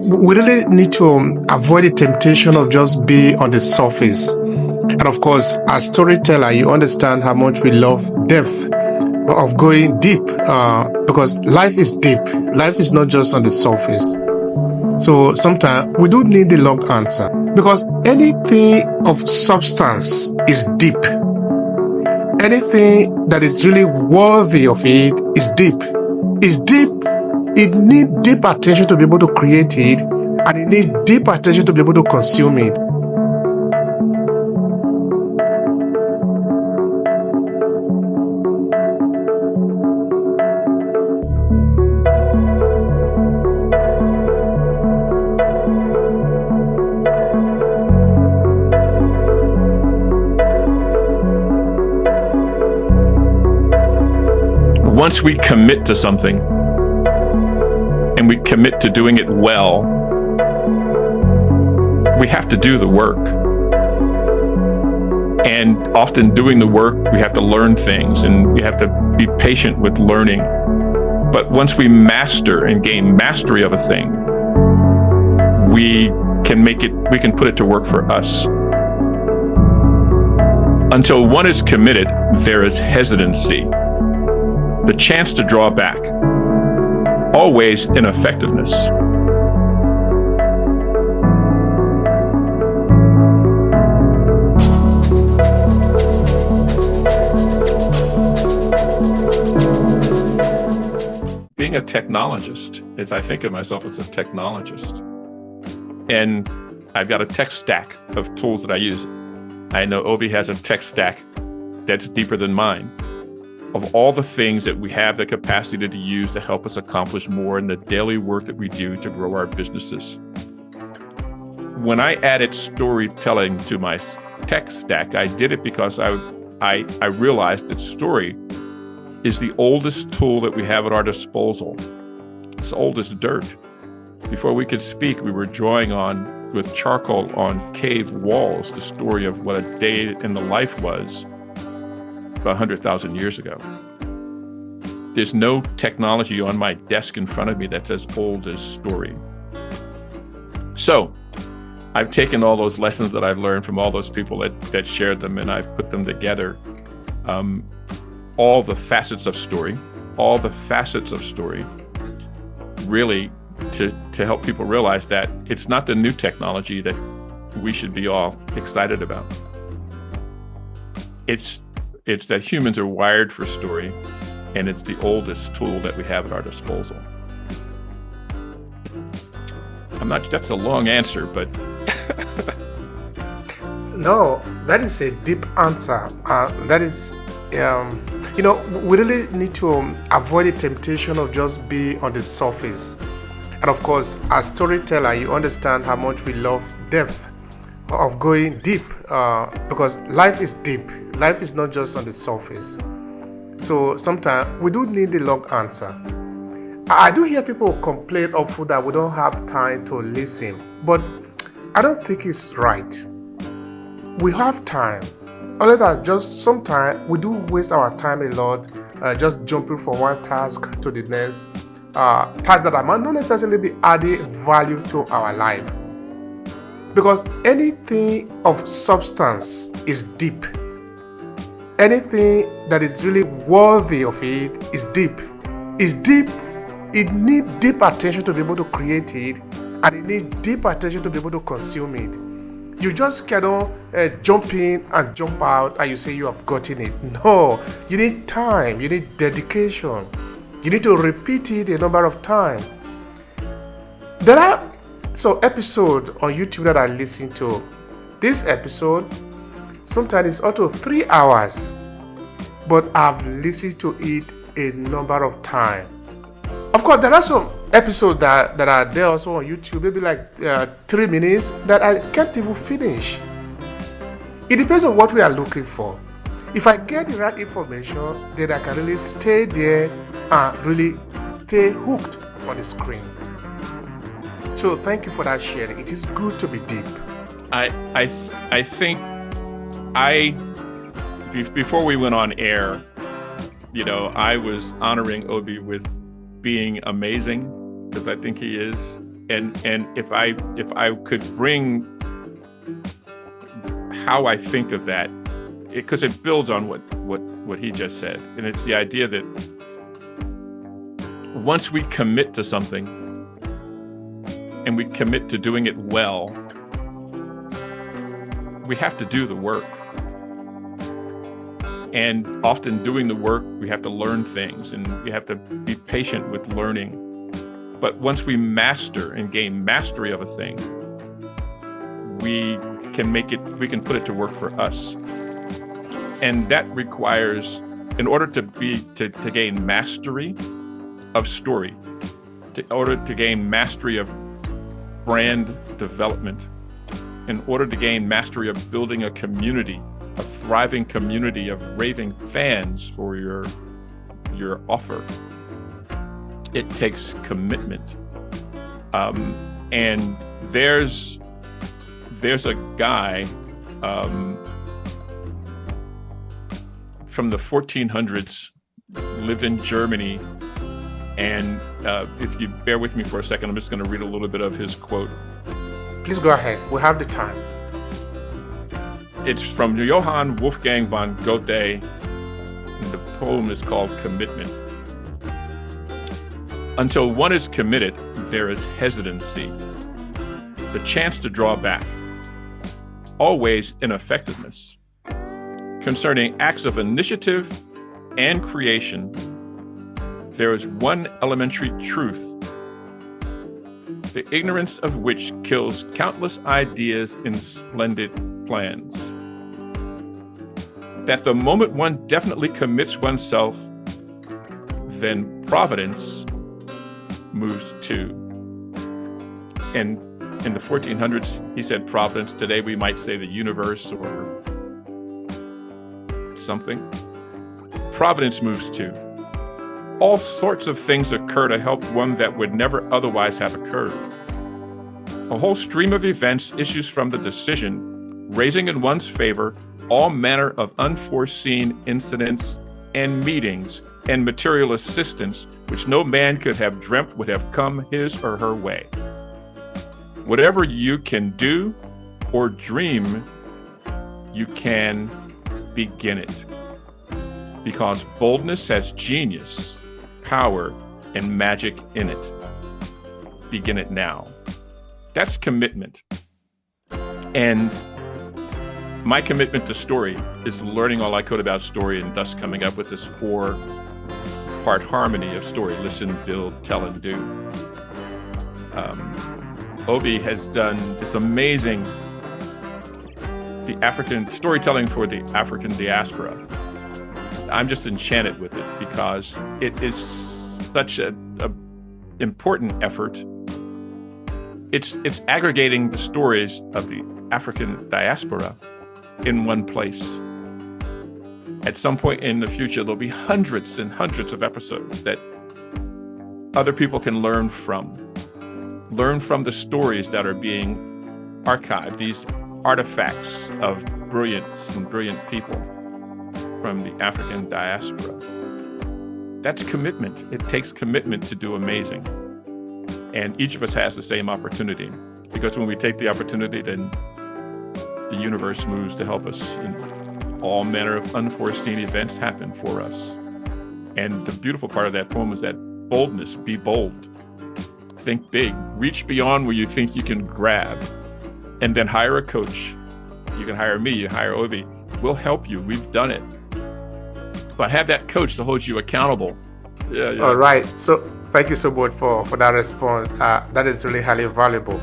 We really need to avoid the temptation of just being on the surface. And of course, as storyteller, you understand how much we love depth, of going deep, because life is deep. Life is not just on the surface. So sometimes we do need the long answer, because anything of substance is deep. Anything that is really worthy of it is deep. It's deep. It needs deep attention to be able to create it, and it needs deep attention to be able to consume it. Once we commit to something, and we commit to doing it well, we have to do the work. And often doing the work, we have to learn things, and we have to be patient with learning. But once we master and gain mastery of a thing, we can put it to work for us. Until one is committed, there is hesitancy, the chance to draw back, always ineffectiveness. Being a technologist, as I think of myself as a technologist, and I've got a tech stack of tools that I use. I know Obehi has a tech stack that's deeper than mine, of all the things that we have the capacity to use to help us accomplish more in the daily work that we do to grow our businesses. When I added storytelling to my tech stack, I did it because I realized that story is the oldest tool that we have at our disposal. It's old as dirt. Before we could speak, we were drawing on, with charcoal on cave walls, the story of what a day in the life was about 100,000 years ago. There's no technology on my desk in front of me that's as old as story. So I've taken all those lessons that I've learned from all those people that shared them, and I've put them together. All the facets of story, really to help people realize that it's not the new technology that we should be all excited about. It's that humans are wired for story, and it's the oldest tool that we have at our disposal. That's a long answer, but No, that is a deep answer. That is, we really need to avoid the temptation of just being on the surface. And of course, as storyteller, you understand how much we love depth, of going deep, because life is deep. Life is not just on the surface. So sometimes we do need the long answer. I do hear people complain often that we don't have time to listen, but I don't think it's right. We have time. Only that just sometimes we do waste our time a lot, just jumping from one task to the next. Tasks that might not necessarily be adding value to our life. Because anything of substance is deep. Anything that is really worthy of it is deep. It's deep. It needs deep attention to be able to create it, and it needs deep attention to be able to consume it. You just cannot jump in and jump out and you say you have gotten it. No, you need time. You need dedication. You need to repeat it a number of times. There are some episodes on YouTube that I listen to. This episode, sometimes it's up to 3 hours, but I've listened to it a number of times. Of course, there are some episodes that are there also on YouTube, maybe like 3 minutes, that I can't even finish. It depends on what we are looking for. If I get the right information, then I can really stay there and really stay hooked on the screen. So thank you for that sharing. It is good to be deep. I think before we went on air, I was honoring Obi with being amazing, because I think he is. And if I could bring how I think of that, because it builds on what he just said, and it's the idea that once we commit to something and we commit to doing it well, we have to do the work. And often doing the work, we have to learn things, and we have to be patient with learning. But once we master and gain mastery of a thing, we can put it to work for us. And that requires, in order to gain mastery of story, in order to gain mastery of brand development, in order to gain mastery of building a community, a thriving community of raving fans for your offer, it takes commitment. And there's a guy from the 1400s, lived in Germany, and if you bear with me for a second, I'm just going to read a little bit of his quote. Please go ahead. We have the time. It's from Johann Wolfgang von Goethe, and the poem is called Commitment. Until one is committed, there is hesitancy, the chance to draw back, always ineffectiveness. Concerning acts of initiative and creation, there is one elementary truth, the ignorance of which kills countless ideas in splendid plans. That the moment one definitely commits oneself, then providence moves too. And in the 1400s, he said providence. Today, we might say the universe or something. Providence moves too. All sorts of things occur to help one that would never otherwise have occurred. A whole stream of events issues from the decision, raising in one's favor all manner of unforeseen incidents and meetings and material assistance which no man could have dreamt would have come his or her way. Whatever you can do or dream, you can begin it. Because boldness has genius, power, and magic in it. Begin it now. That's commitment. And my commitment to story is learning all I could about story, and thus coming up with this 4-part harmony of story: listen, build, tell, and do. Obi has done this amazing the African storytelling for the African diaspora. I'm just enchanted with it because it is such a important effort. It's aggregating the stories of the African diaspora in one place. At some point in the future, there'll be hundreds and hundreds of episodes that other people can learn from the stories that are being archived, these artifacts of brilliance and brilliant people from the African diaspora. That's commitment. It takes commitment to do amazing. And each of us has the same opportunity, because when we take the opportunity, then the universe moves to help us, and all manner of unforeseen events happen for us. And the beautiful part of that poem is that boldness. Be bold. Think big. Reach beyond where you think you can grab. And then hire a coach. You can hire me, you hire Obi. We'll help you. We've done it. But have that coach to hold you accountable. Yeah. All right. So thank you so much for that response. That is really highly valuable.